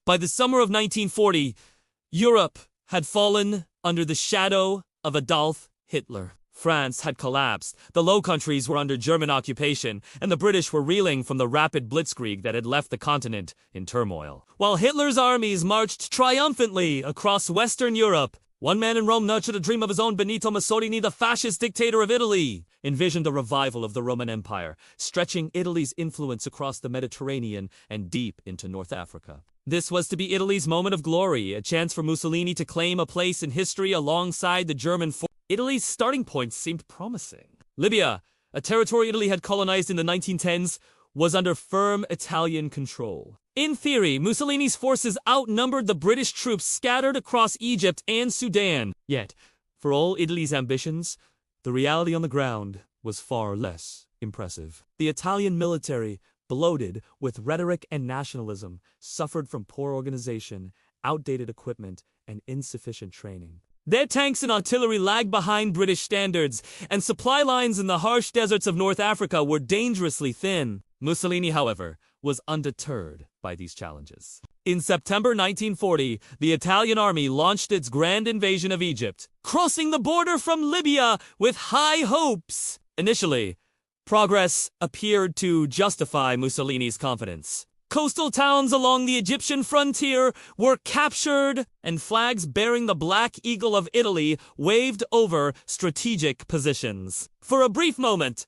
By the summer of 1940, Europe had fallen under the shadow of Adolf Hitler. France had collapsed, the Low Countries were under German occupation, and the British were reeling from the rapid blitzkrieg that had left the continent in turmoil. While Hitler's armies marched triumphantly across Western Europe, one man in Rome nurtured a dream of his own. Benito Mussolini, the fascist dictator of Italy, envisioned a revival of the Roman Empire, stretching Italy's influence across the Mediterranean and deep into North Africa. This was to be Italy's moment of glory, a chance for Mussolini to claim a place in history alongside the German force. Italy's starting point seemed promising. Libya, a territory Italy had colonized in the 1910s, was under firm Italian control. In theory, Mussolini's forces outnumbered the British troops scattered across Egypt and Sudan. Yet, for all Italy's ambitions, the reality on the ground was far less impressive. The Italian military, bloated with rhetoric and nationalism, suffered from poor organization, outdated equipment, and insufficient training. Their tanks and artillery lagged behind British standards, and supply lines in the harsh deserts of North Africa were dangerously thin. Mussolini, however, was undeterred by these challenges. In September 1940, the Italian army launched its grand invasion of Egypt, crossing the border from Libya with high hopes. Initially, progress appeared to justify Mussolini's confidence. Coastal towns along the Egyptian frontier were captured, and flags bearing the Black Eagle of Italy waved over strategic positions. For a brief moment,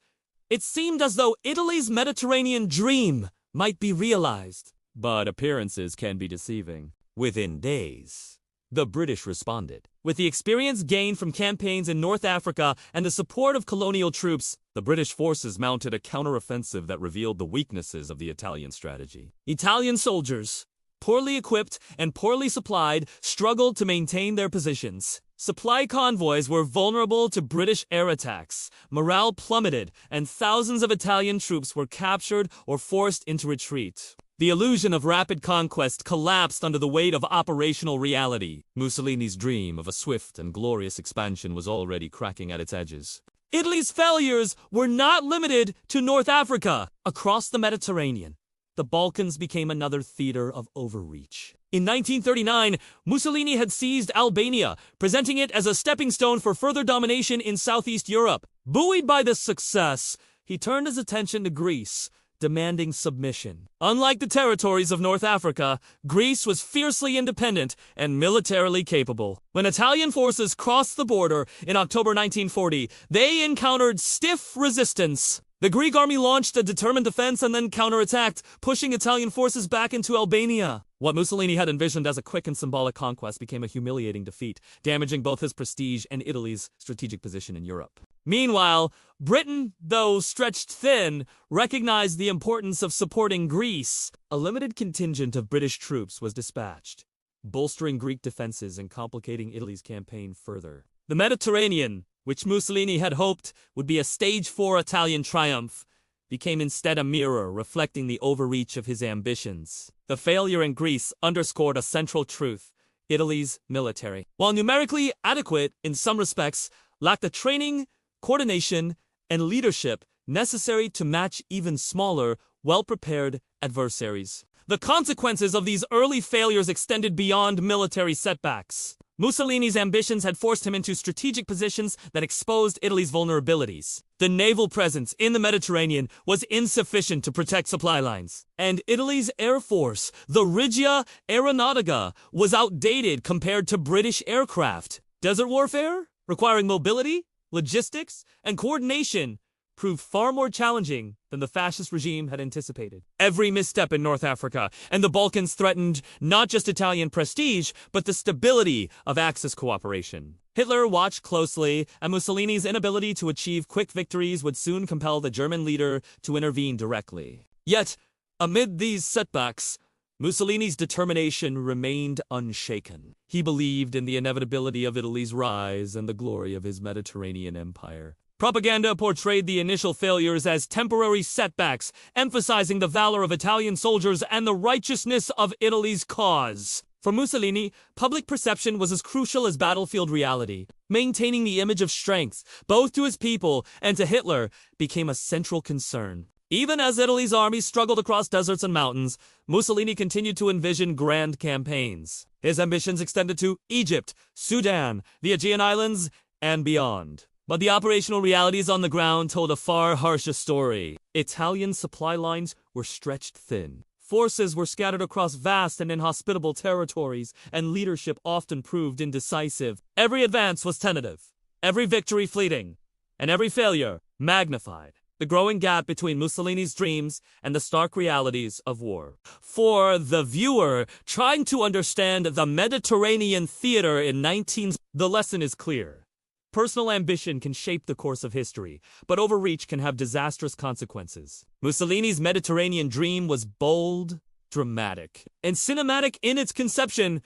it seemed as though Italy's Mediterranean dream might be realized. But appearances can be deceiving. Within days, the British responded. With the experience gained from campaigns in North Africa and the support of colonial troops, the British forces mounted a counteroffensive that revealed the weaknesses of the Italian strategy. Italian soldiers, poorly equipped and poorly supplied, struggled to maintain their positions. Supply convoys were vulnerable to British air attacks, morale plummeted, and thousands of Italian troops were captured or forced into retreat. The illusion of rapid conquest collapsed under the weight of operational reality. Mussolini's dream of a swift and glorious expansion was already cracking at its edges. Italy's failures were not limited to North Africa. Across the Mediterranean, the Balkans became another theater of overreach. In 1939, Mussolini had seized Albania, presenting it as a stepping stone for further domination in Southeast Europe. Buoyed by this success, he turned his attention to Greece, demanding submission. Unlike the territories of North Africa, Greece was fiercely independent and militarily capable. When Italian forces crossed the border in October 1940, they encountered stiff resistance. The Greek army launched a determined defense and then counterattacked, pushing Italian forces back into Albania. What Mussolini had envisioned as a quick and symbolic conquest became a humiliating defeat, damaging both his prestige and Italy's strategic position in Europe. Meanwhile, Britain, though stretched thin, recognized the importance of supporting Greece. A limited contingent of British troops was dispatched, bolstering Greek defenses and complicating Italy's campaign further. The Mediterranean, which Mussolini had hoped would be a stage 4 Italian triumph, became instead a mirror reflecting the overreach of his ambitions. The failure in Greece underscored a central truth: Italy's military, while numerically adequate in some respects, lacked the training, coordination, and leadership necessary to match even smaller, well-prepared adversaries. The consequences of these early failures extended beyond military setbacks. Mussolini's ambitions had forced him into strategic positions that exposed Italy's vulnerabilities. The naval presence in the Mediterranean was insufficient to protect supply lines, and Italy's air force, the Regia Aeronautica, was outdated compared to British aircraft. Desert warfare, requiring mobility, logistics, and coordination, proved far more challenging than the fascist regime had anticipated. Every misstep in North Africa and the Balkans threatened not just Italian prestige, but the stability of Axis cooperation. Hitler watched closely, and Mussolini's inability to achieve quick victories would soon compel the German leader to intervene directly. Yet, amid these setbacks, Mussolini's determination remained unshaken. He believed in the inevitability of Italy's rise and the glory of his Mediterranean empire. Propaganda portrayed the initial failures as temporary setbacks, emphasizing the valor of Italian soldiers and the righteousness of Italy's cause. For Mussolini, public perception was as crucial as battlefield reality. Maintaining the image of strength, both to his people and to Hitler, became a central concern. Even as Italy's army struggled across deserts and mountains, Mussolini continued to envision grand campaigns. His ambitions extended to Egypt, Sudan, the Aegean Islands, and beyond. But the operational realities on the ground told a far harsher story. Italian supply lines were stretched thin. Forces were scattered across vast and inhospitable territories, and leadership often proved indecisive. Every advance was tentative, every victory fleeting, and every failure magnified the growing gap between Mussolini's dreams and the stark realities of war. For the viewer trying to understand the Mediterranean theater in the lesson is clear. Personal ambition can shape the course of history, but overreach can have disastrous consequences. Mussolini's Mediterranean dream was bold, dramatic, and cinematic in its conception,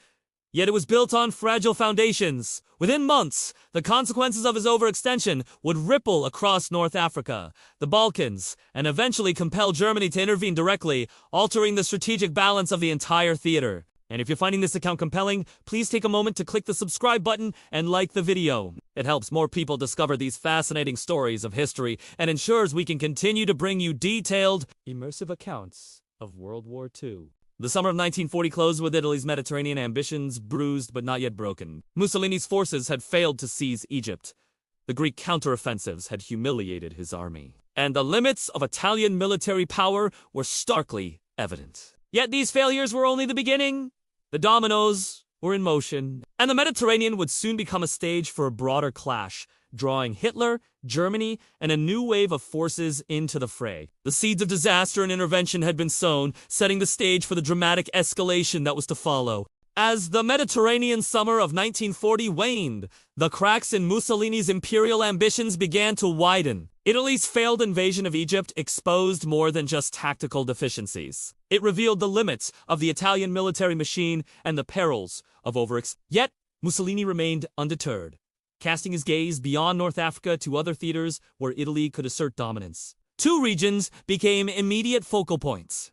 yet it was built on fragile foundations. Within months, the consequences of his overextension would ripple across North Africa, the Balkans, and eventually compel Germany to intervene directly, altering the strategic balance of the entire theater. And if you're finding this account compelling, please take a moment to click the subscribe button and like the video. It helps more people discover these fascinating stories of history and ensures we can continue to bring you detailed, immersive accounts of World War II. The summer of 1940 closed with Italy's Mediterranean ambitions bruised but not yet broken. Mussolini's forces had failed to seize Egypt. The Greek counteroffensives had humiliated his army. And the limits of Italian military power were starkly evident. Yet these failures were only the beginning. The dominoes were in motion, and the Mediterranean would soon become a stage for a broader clash, drawing Hitler, Germany, and a new wave of forces into the fray. The seeds of disaster and intervention had been sown, setting the stage for the dramatic escalation that was to follow. As the Mediterranean summer of 1940 waned, the cracks in Mussolini's imperial ambitions began to widen. Italy's failed invasion of Egypt exposed more than just tactical deficiencies. It revealed the limits of the Italian military machine and the perils of overextension. Yet, Mussolini remained undeterred, casting his gaze beyond North Africa to other theaters where Italy could assert dominance. Two regions became immediate focal points: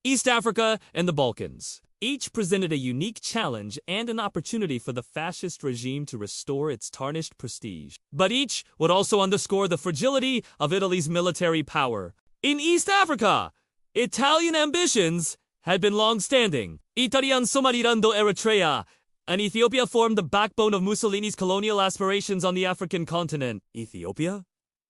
East Africa and the Balkans. Each presented a unique challenge and an opportunity for the fascist regime to restore its tarnished prestige. But each would also underscore the fragility of Italy's military power. In East Africa, Italian ambitions had been long-standing. Italian Somalilando Eritrea and Ethiopia formed the backbone of Mussolini's colonial aspirations on the African continent. Ethiopia,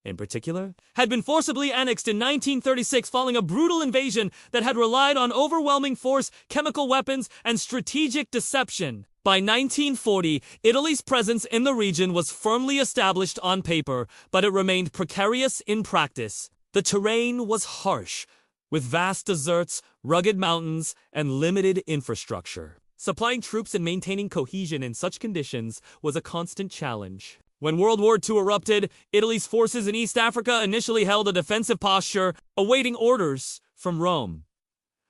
in particular, had been forcibly annexed in 1936 following a brutal invasion that had relied on overwhelming force, chemical weapons, and strategic deception. By 1940, Italy's presence in the region was firmly established on paper, but it remained precarious in practice. The terrain was harsh, with vast deserts, rugged mountains, and limited infrastructure. Supplying troops and maintaining cohesion in such conditions was a constant challenge. When World War II erupted, Italy's forces in East Africa initially held a defensive posture, awaiting orders from Rome.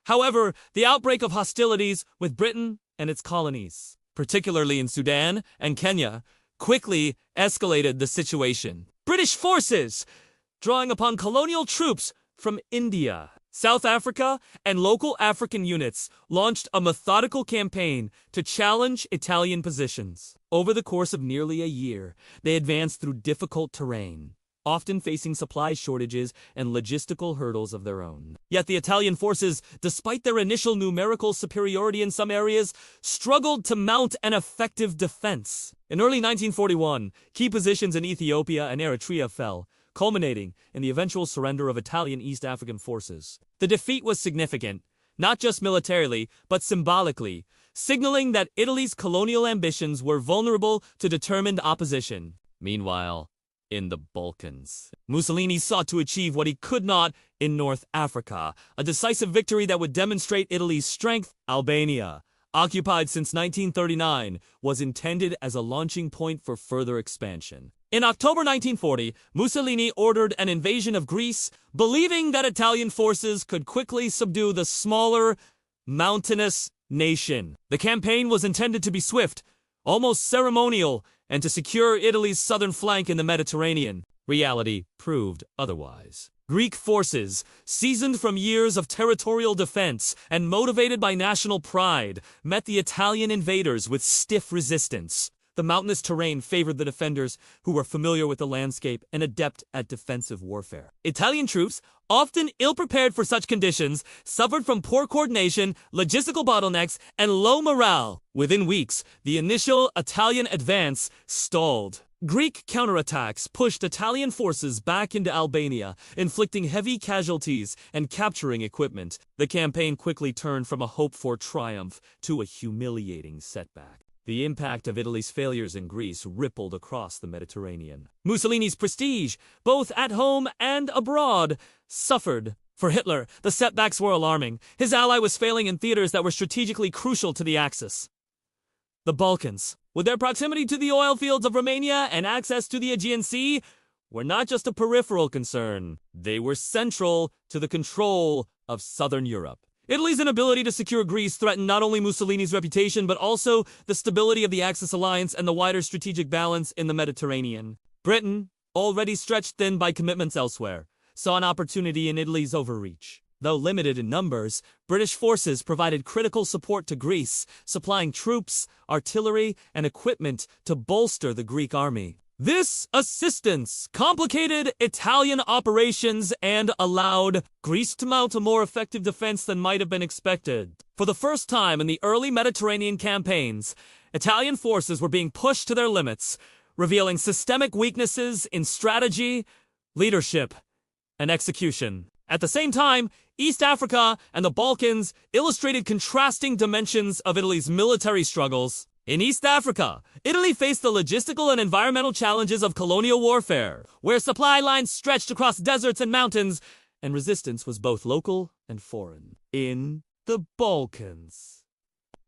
However, the outbreak of hostilities with Britain and its colonies, particularly in Sudan and Kenya, quickly escalated the situation. British forces, drawing upon colonial troops from India, South Africa, and local African units, launched a methodical campaign to challenge Italian positions. Over the course of nearly a year, they advanced through difficult terrain, often facing supply shortages and logistical hurdles of their own. Yet the Italian forces, despite their initial numerical superiority in some areas, struggled to mount an effective defense. In early 1941, key positions in Ethiopia and Eritrea fell, culminating in the eventual surrender of Italian East African forces. The defeat was significant, not just militarily, but symbolically, signaling that Italy's colonial ambitions were vulnerable to determined opposition. Meanwhile, in the Balkans, Mussolini sought to achieve what he could not in North Africa, a decisive victory that would demonstrate Italy's strength. Albania, occupied since 1939, was intended as a launching point for further expansion. In October 1940, Mussolini ordered an invasion of Greece, believing that Italian forces could quickly subdue the smaller, mountainous nation. The campaign was intended to be swift, almost ceremonial, and to secure Italy's southern flank in the Mediterranean. Reality proved otherwise. Greek forces, seasoned from years of territorial defense and motivated by national pride, met the Italian invaders with stiff resistance. The mountainous terrain favored the defenders, who were familiar with the landscape and adept at defensive warfare. Italian troops, often ill-prepared for such conditions, suffered from poor coordination, logistical bottlenecks, and low morale. Within weeks, the initial Italian advance stalled. Greek counterattacks pushed Italian forces back into Albania, inflicting heavy casualties and capturing equipment. The campaign quickly turned from a hope-for triumph to a humiliating setback. The impact of Italy's failures in Greece rippled across the Mediterranean. Mussolini's prestige, both at home and abroad, suffered. For Hitler, the setbacks were alarming. His ally was failing in theaters that were strategically crucial to the Axis. The Balkans, with their proximity to the oil fields of Romania and access to the Aegean Sea, were not just a peripheral concern. They were central to the control of southern Europe. Italy's inability to secure Greece threatened not only Mussolini's reputation, but also the stability of the Axis alliance and the wider strategic balance in the Mediterranean. Britain, already stretched thin by commitments elsewhere, saw an opportunity in Italy's overreach. Though limited in numbers, British forces provided critical support to Greece, supplying troops, artillery, and equipment to bolster the Greek army. This assistance complicated Italian operations and allowed Greece to mount a more effective defense than might have been expected. For the first time in the early Mediterranean campaigns, Italian forces were being pushed to their limits, revealing systemic weaknesses in strategy, leadership, and execution. At the same time, East Africa and the Balkans illustrated contrasting dimensions of Italy's military struggles. In East Africa, Italy faced the logistical and environmental challenges of colonial warfare, where supply lines stretched across deserts and mountains, and resistance was both local and foreign. In the Balkans,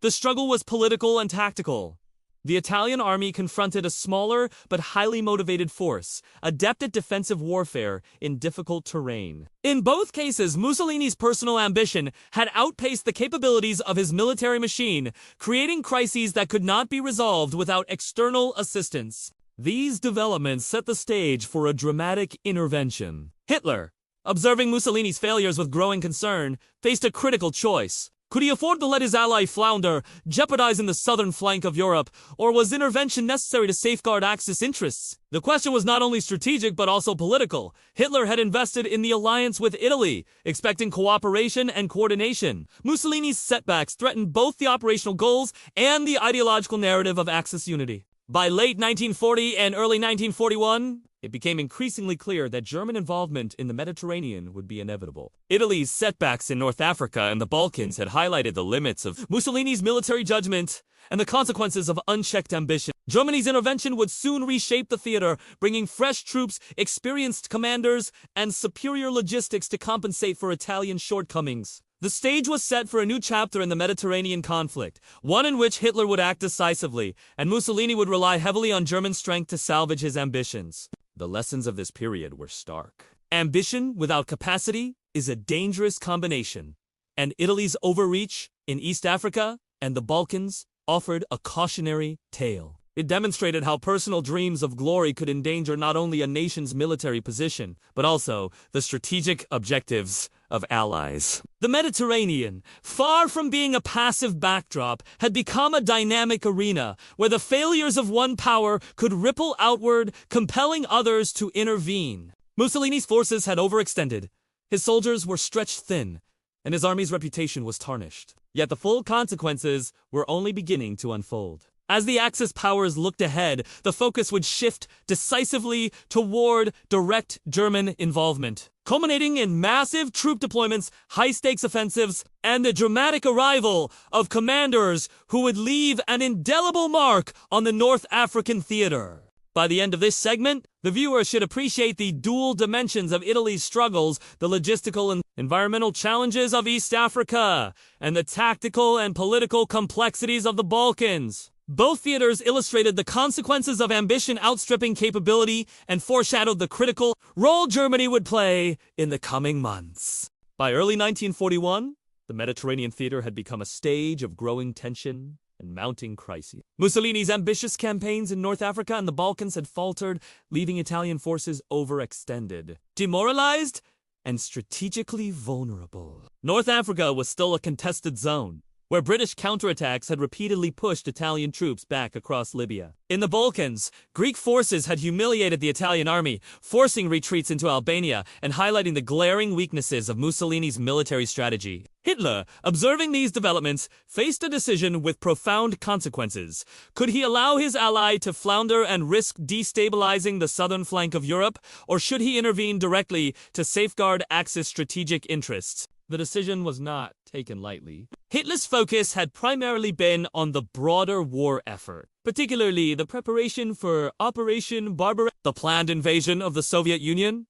the struggle was political and tactical. The Italian army confronted a smaller but highly motivated force, adept at defensive warfare in difficult terrain. In both cases, Mussolini's personal ambition had outpaced the capabilities of his military machine, creating crises that could not be resolved without external assistance. These developments set the stage for a dramatic intervention. Hitler, observing Mussolini's failures with growing concern, faced a critical choice. Could he afford to let his ally flounder, jeopardizing the southern flank of Europe, or was intervention necessary to safeguard Axis interests? The question was not only strategic but also political. Hitler had invested in the alliance with Italy, expecting cooperation and coordination. Mussolini's setbacks threatened both the operational goals and the ideological narrative of Axis unity. By late 1940 and early 1941, it became increasingly clear that German involvement in the Mediterranean would be inevitable. Italy's setbacks in North Africa and the Balkans had highlighted the limits of Mussolini's military judgment and the consequences of unchecked ambition. Germany's intervention would soon reshape the theater, bringing fresh troops, experienced commanders, and superior logistics to compensate for Italian shortcomings. The stage was set for a new chapter in the Mediterranean conflict, one in which Hitler would act decisively, and Mussolini would rely heavily on German strength to salvage his ambitions. The lessons of this period were stark. Ambition without capacity is a dangerous combination, and Italy's overreach in East Africa and the Balkans offered a cautionary tale. It demonstrated how personal dreams of glory could endanger not only a nation's military position, but also the strategic objectives of allies. The Mediterranean, far from being a passive backdrop, had become a dynamic arena where the failures of one power could ripple outward, compelling others to intervene. Mussolini's forces had overextended. His soldiers were stretched thin, and his army's reputation was tarnished. Yet the full consequences were only beginning to unfold. As the Axis powers looked ahead, the focus would shift decisively toward direct German involvement, culminating in massive troop deployments, high-stakes offensives, and the dramatic arrival of commanders who would leave an indelible mark on the North African theater. By the end of this segment, the viewer should appreciate the dual dimensions of Italy's struggles, the logistical and environmental challenges of East Africa, and the tactical and political complexities of the Balkans. Both theaters illustrated the consequences of ambition outstripping capability and foreshadowed the critical role Germany would play in the coming months. By early 1941, the Mediterranean theater had become a stage of growing tension and mounting crises. Mussolini's ambitious campaigns in North Africa and the Balkans had faltered, leaving Italian forces overextended, demoralized, and strategically vulnerable. North Africa was still a contested zone, where British counterattacks had repeatedly pushed Italian troops back across Libya. In the Balkans, Greek forces had humiliated the Italian army, forcing retreats into Albania and highlighting the glaring weaknesses of Mussolini's military strategy. Hitler, observing these developments, faced a decision with profound consequences. Could he allow his ally to flounder and risk destabilizing the southern flank of Europe, or should he intervene directly to safeguard Axis strategic interests? The decision was not taken lightly. Hitler's focus had primarily been on the broader war effort, particularly the preparation for Operation Barbarossa, the planned invasion of the Soviet Union.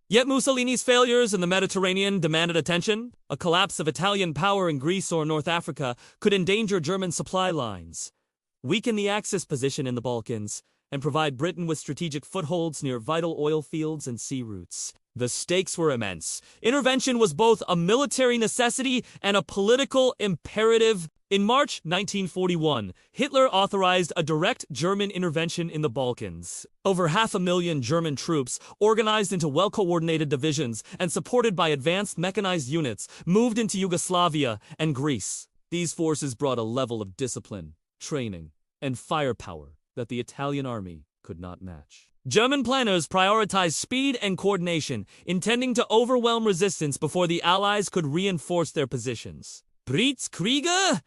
Yet Mussolini's failures in the Mediterranean demanded attention. A collapse of Italian power in Greece or North Africa could endanger German supply lines, weaken the Axis position in the Balkans, and provide Britain with strategic footholds near vital oil fields and sea routes. The stakes were immense. Intervention was both a military necessity and a political imperative. In March 1941, Hitler authorized a direct German intervention in the Balkans. Over 500,000 German troops, organized into well-coordinated divisions and supported by advanced mechanized units, moved into Yugoslavia and Greece. These forces brought a level of discipline, training, and firepower that the Italian army could not match. German planners prioritized speed and coordination, intending to overwhelm resistance before the Allies could reinforce their positions. Blitzkriege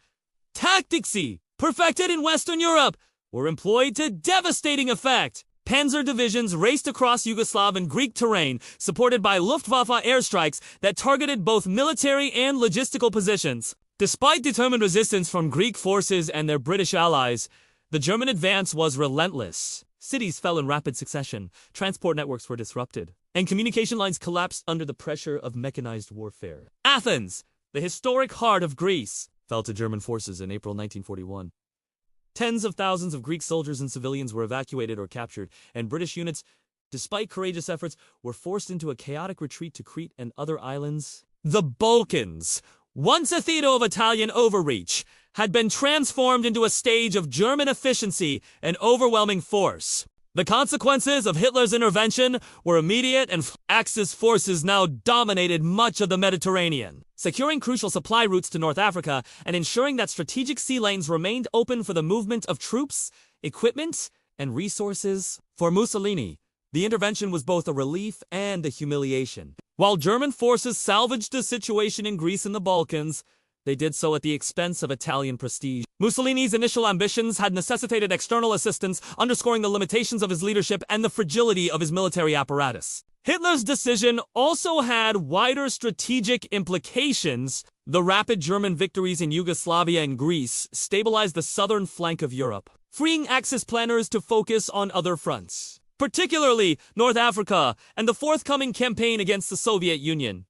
Taktici, perfected in Western Europe, were employed to devastating effect. Panzer divisions raced across Yugoslav and Greek terrain, supported by Luftwaffe airstrikes that targeted both military and logistical positions. Despite determined resistance from Greek forces and their British allies, the German advance was relentless. Cities fell in rapid succession, transport networks were disrupted, and communication lines collapsed under the pressure of mechanized warfare. Athens, the historic heart of Greece, fell to German forces in April 1941. Tens of thousands of Greek soldiers and civilians were evacuated or captured, and British units, despite courageous efforts, were forced into a chaotic retreat to Crete and other islands. The Balkans, once a theater of Italian overreach, had been transformed into a stage of German efficiency and overwhelming force. The consequences of Hitler's intervention were immediate, and Axis forces now dominated much of the Mediterranean, securing crucial supply routes to North Africa and ensuring that strategic sea lanes remained open for the movement of troops, equipment, and resources. For Mussolini, the intervention was both a relief and a humiliation. While German forces salvaged the situation in Greece and the Balkans, they did so at the expense of Italian prestige. Mussolini's initial ambitions had necessitated external assistance, underscoring the limitations of his leadership and the fragility of his military apparatus. Hitler's decision also had wider strategic implications. The rapid German victories in Yugoslavia and Greece stabilized the southern flank of Europe, freeing Axis planners to focus on other fronts, particularly North Africa and the forthcoming campaign against the Soviet Union.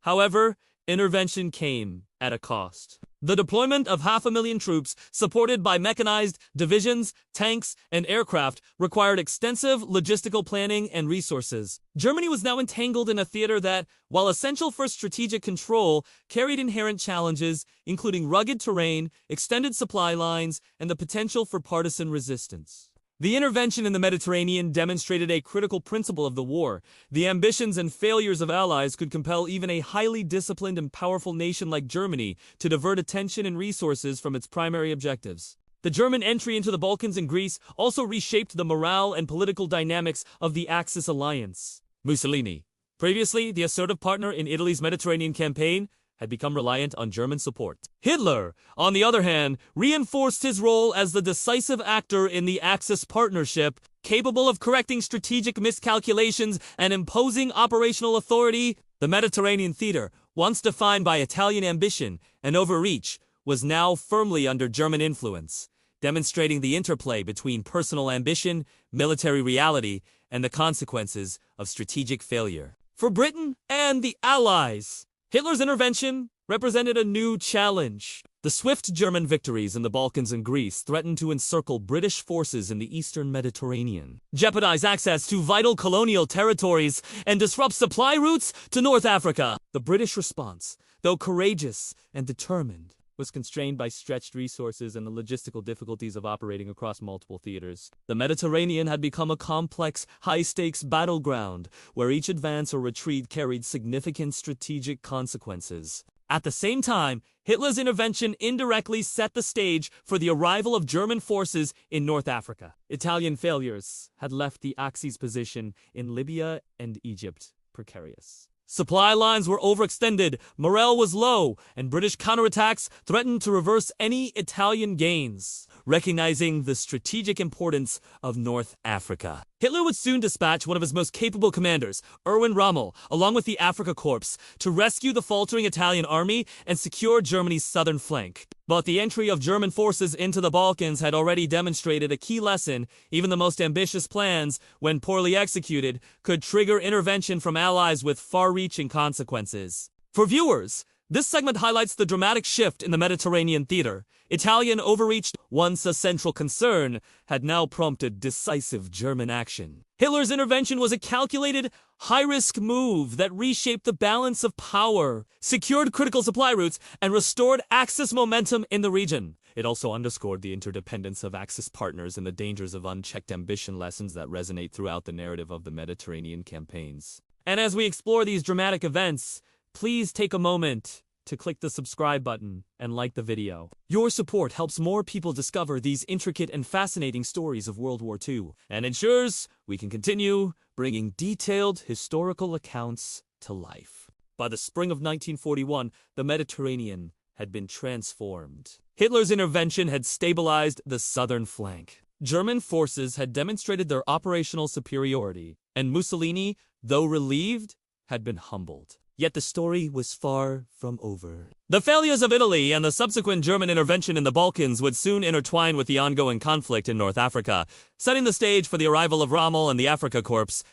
However, intervention came at a cost. The deployment of 500,000 troops, supported by mechanized divisions, tanks, and aircraft, required extensive logistical planning and resources. Germany was now entangled in a theater that, while essential for strategic control, carried inherent challenges, including rugged terrain, extended supply lines, and the potential for partisan resistance. The intervention in the Mediterranean demonstrated a critical principle of the war. The ambitions and failures of allies could compel even a highly disciplined and powerful nation like Germany to divert attention and resources from its primary objectives. The German entry into the Balkans and Greece also reshaped the morale and political dynamics of the Axis alliance. Mussolini, previously the assertive partner in Italy's Mediterranean campaign, had become reliant on German support. Hitler, on the other hand, reinforced his role as the decisive actor in the Axis partnership, capable of correcting strategic miscalculations and imposing operational authority. The Mediterranean theater, once defined by Italian ambition and overreach, was now firmly under German influence, demonstrating the interplay between personal ambition, military reality, and the consequences of strategic failure. For Britain and the Allies, Hitler's intervention represented a new challenge. The swift German victories in the Balkans and Greece threatened to encircle British forces in the eastern Mediterranean, jeopardize access to vital colonial territories, and disrupt supply routes to North Africa. The British response, though courageous and determined, was constrained by stretched resources and the logistical difficulties of operating across multiple theaters. The Mediterranean had become a complex, high-stakes battleground, where each advance or retreat carried significant strategic consequences. At the same time, Hitler's intervention indirectly set the stage for the arrival of German forces in North Africa. Italian failures had left the Axis position in Libya and Egypt precarious. Supply lines were overextended, morale was low, and British counterattacks threatened to reverse any Italian gains. Recognizing the strategic importance of North Africa, Hitler would soon dispatch one of his most capable commanders, Erwin Rommel, along with the Afrika Korps, to rescue the faltering Italian army and secure Germany's southern flank. But the entry of German forces into the Balkans had already demonstrated a key lesson. Even the most ambitious plans, when poorly executed, could trigger intervention from allies with far-reaching consequences. For viewers, this segment highlights the dramatic shift in the Mediterranean theater. Italian overreach, once a central concern, had now prompted decisive German action. Hitler's intervention was a calculated, high-risk move that reshaped the balance of power, secured critical supply routes, and restored Axis momentum in the region. It also underscored the interdependence of Axis partners and the dangers of unchecked ambition, lessons that resonate throughout the narrative of the Mediterranean campaigns. And as we explore these dramatic events, please take a moment to click the subscribe button and like the video. Your support helps more people discover these intricate and fascinating stories of World War II, and ensures we can continue bringing detailed historical accounts to life. By the spring of 1941, the Mediterranean had been transformed. Hitler's intervention had stabilized the southern flank. German forces had demonstrated their operational superiority, and Mussolini, though relieved, had been humbled. Yet the story was far from over. The failures of Italy and the subsequent German intervention in the Balkans would soon intertwine with the ongoing conflict in North Africa, setting the stage for the arrival of Rommel and the Afrika Korps,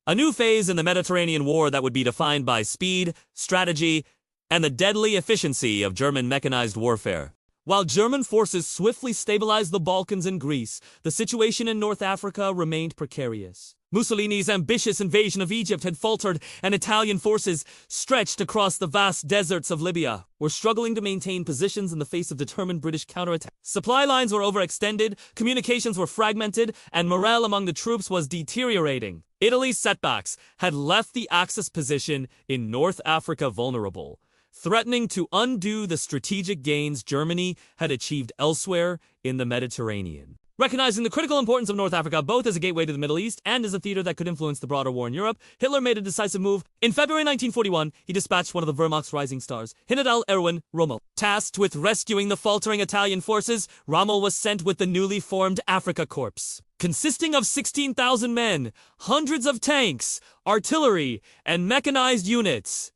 a new phase in the Mediterranean war that would be defined by speed, strategy, and the deadly efficiency of German mechanized warfare. While German forces swiftly stabilized the Balkans and Greece, the situation in North Africa remained precarious. Mussolini's ambitious invasion of Egypt had faltered, and Italian forces, stretched across the vast deserts of Libya, were struggling to maintain positions in the face of determined British counterattacks. Supply lines were overextended, communications were fragmented, and morale among the troops was deteriorating. Italy's setbacks had left the Axis position in North Africa vulnerable, threatening to undo the strategic gains Germany had achieved elsewhere in the Mediterranean. Recognizing the critical importance of North Africa both as a gateway to the Middle East and as a theater that could influence the broader war in Europe, Hitler made a decisive move. In February 1941, he dispatched one of the Wehrmacht's rising stars, General Erwin Rommel. Tasked with rescuing the faltering Italian forces, Rommel was sent with the newly formed Afrika Korps, consisting of 16,000 men, hundreds of tanks, artillery, and mechanized units.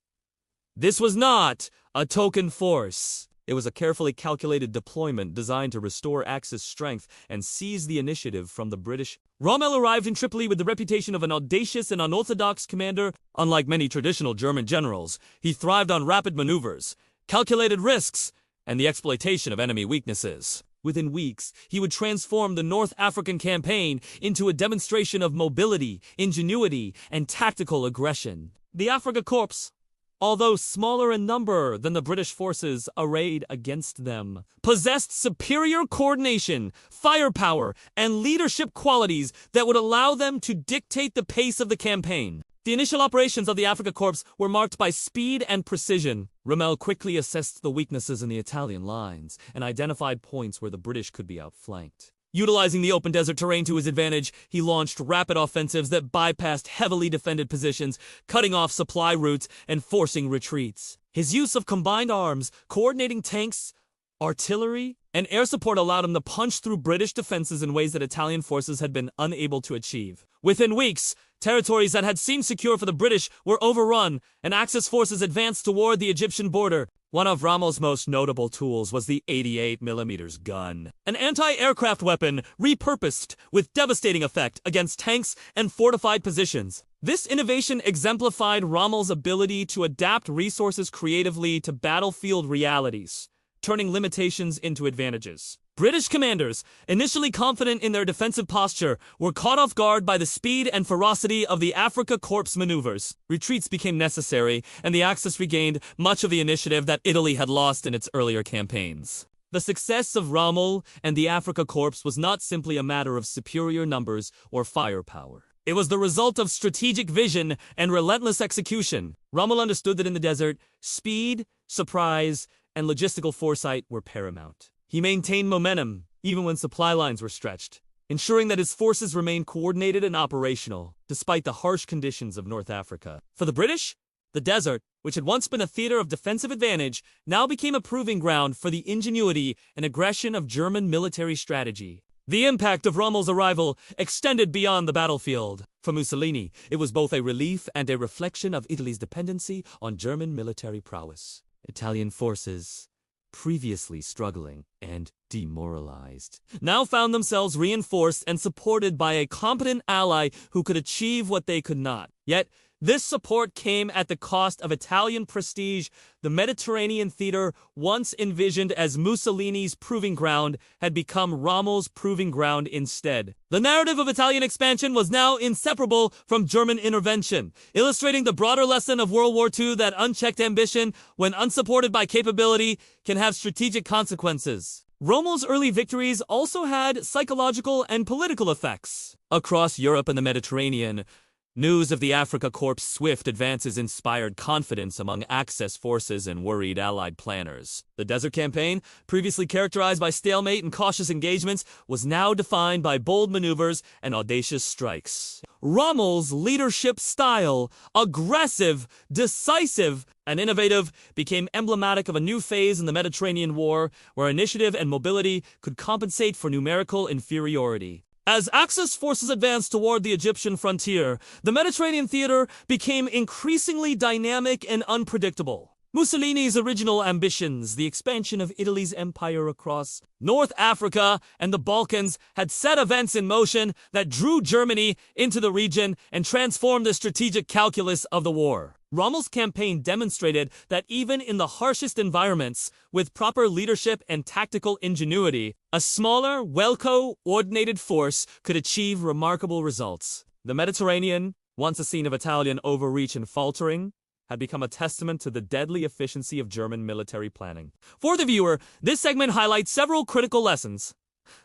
This was not a token force. It was a carefully calculated deployment designed to restore Axis strength and seize the initiative from the British. Rommel arrived in Tripoli with the reputation of an audacious and unorthodox commander. Unlike many traditional German generals, he thrived on rapid maneuvers, calculated risks, and the exploitation of enemy weaknesses. Within weeks, he would transform the North African campaign into a demonstration of mobility, ingenuity, and tactical aggression. The Afrika Korps, although smaller in number than the British forces arrayed against them, possessed superior coordination, firepower, and leadership qualities that would allow them to dictate the pace of the campaign. The initial operations of the Afrika Korps were marked by speed and precision. Rommel quickly assessed the weaknesses in the Italian lines and identified points where the British could be outflanked. Utilizing the open desert terrain to his advantage, he launched rapid offensives that bypassed heavily defended positions, cutting off supply routes and forcing retreats. His use of combined arms, coordinating tanks, artillery, and air support allowed him to punch through British defenses in ways that Italian forces had been unable to achieve. Within weeks, territories that had seemed secure for the British were overrun, and Axis forces advanced toward the Egyptian border. One of Rommel's most notable tools was the 88mm gun, an anti-aircraft weapon repurposed with devastating effect against tanks and fortified positions. This innovation exemplified Rommel's ability to adapt resources creatively to battlefield realities, turning limitations into advantages. British commanders, initially confident in their defensive posture, were caught off guard by the speed and ferocity of the Afrika Korps maneuvers. Retreats became necessary, and the Axis regained much of the initiative that Italy had lost in its earlier campaigns. The success of Rommel and the Afrika Korps was not simply a matter of superior numbers or firepower. It was the result of strategic vision and relentless execution. Rommel understood that in the desert, speed, surprise, and logistical foresight were paramount. He maintained momentum even when supply lines were stretched, ensuring that his forces remained coordinated and operational, despite the harsh conditions of North Africa. For the British, the desert, which had once been a theater of defensive advantage, now became a proving ground for the ingenuity and aggression of German military strategy. The impact of Rommel's arrival extended beyond the battlefield. For Mussolini, it was both a relief and a reflection of Italy's dependency on German military prowess. Italian forces, previously struggling and demoralized, now found themselves reinforced and supported by a competent ally who could achieve what they could not. Yet, this support came at the cost of Italian prestige. The Mediterranean theater, once envisioned as Mussolini's proving ground, had become Rommel's proving ground instead. The narrative of Italian expansion was now inseparable from German intervention, illustrating the broader lesson of World War II that unchecked ambition, when unsupported by capability, can have strategic consequences. Rommel's early victories also had psychological and political effects. Across Europe and the Mediterranean, news of the Afrika Korps' swift advances inspired confidence among Axis forces and worried Allied planners. The Desert Campaign, previously characterized by stalemate and cautious engagements, was now defined by bold maneuvers and audacious strikes. Rommel's leadership style, aggressive, decisive, and innovative, became emblematic of a new phase in the Mediterranean War, where initiative and mobility could compensate for numerical inferiority. As Axis forces advanced toward the Egyptian frontier, the Mediterranean theater became increasingly dynamic and unpredictable. Mussolini's original ambitions, the expansion of Italy's empire across North Africa and the Balkans, had set events in motion that drew Germany into the region and transformed the strategic calculus of the war. Rommel's campaign demonstrated that even in the harshest environments, with proper leadership and tactical ingenuity, a smaller, well-coordinated force could achieve remarkable results. The Mediterranean, once a scene of Italian overreach and faltering, had become a testament to the deadly efficiency of German military planning. For the viewer, this segment highlights several critical lessons.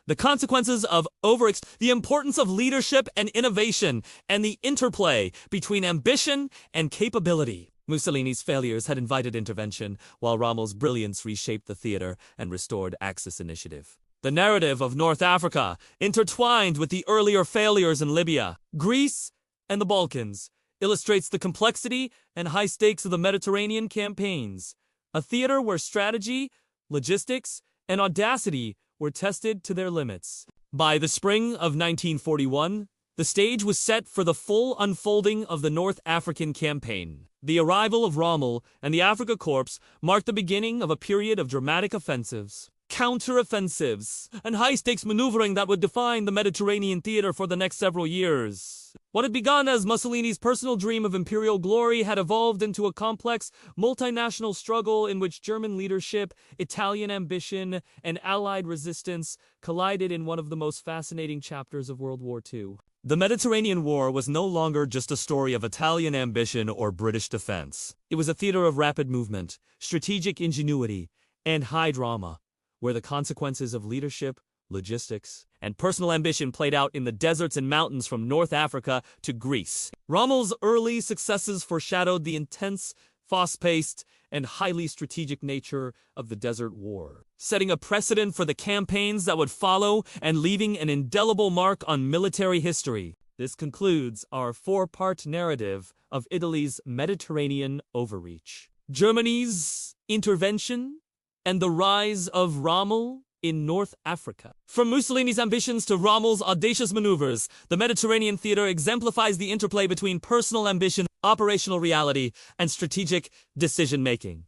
The consequences of overreach, the importance of leadership and innovation, and the interplay between ambition and capability. Mussolini's failures had invited intervention, while Rommel's brilliance reshaped the theater and restored Axis initiative. The narrative of North Africa, intertwined with the earlier failures in Libya, Greece, and the Balkans, illustrates the complexity and high stakes of the Mediterranean campaigns, a theater where strategy, logistics, and audacity were tested to their limits. By the spring of 1941, the stage was set for the full unfolding of the North African campaign. The arrival of Rommel and the Afrika Korps marked the beginning of a period of dramatic offensives, counter-offensives, and high-stakes maneuvering that would define the Mediterranean theater for the next several years. What had begun as Mussolini's personal dream of imperial glory had evolved into a complex, multinational struggle in which German leadership, Italian ambition, and Allied resistance collided in one of the most fascinating chapters of World War II. The Mediterranean War was no longer just a story of Italian ambition or British defense. It was a theater of rapid movement, strategic ingenuity, and high drama, where the consequences of leadership, logistics, and personal ambition played out in the deserts and mountains from North Africa to Greece. Rommel's early successes foreshadowed the intense, fast-paced, and highly strategic nature of the Desert War, setting a precedent for the campaigns that would follow and leaving an indelible mark on military history. This concludes our four-part narrative of Italy's Mediterranean overreach, Germany's intervention, and the rise of Rommel in North Africa. From Mussolini's ambitions to Rommel's audacious maneuvers, the Mediterranean theater exemplifies the interplay between personal ambition, operational reality, and strategic decision-making.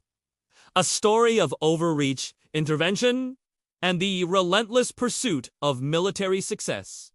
A story of overreach, intervention, and the relentless pursuit of military success.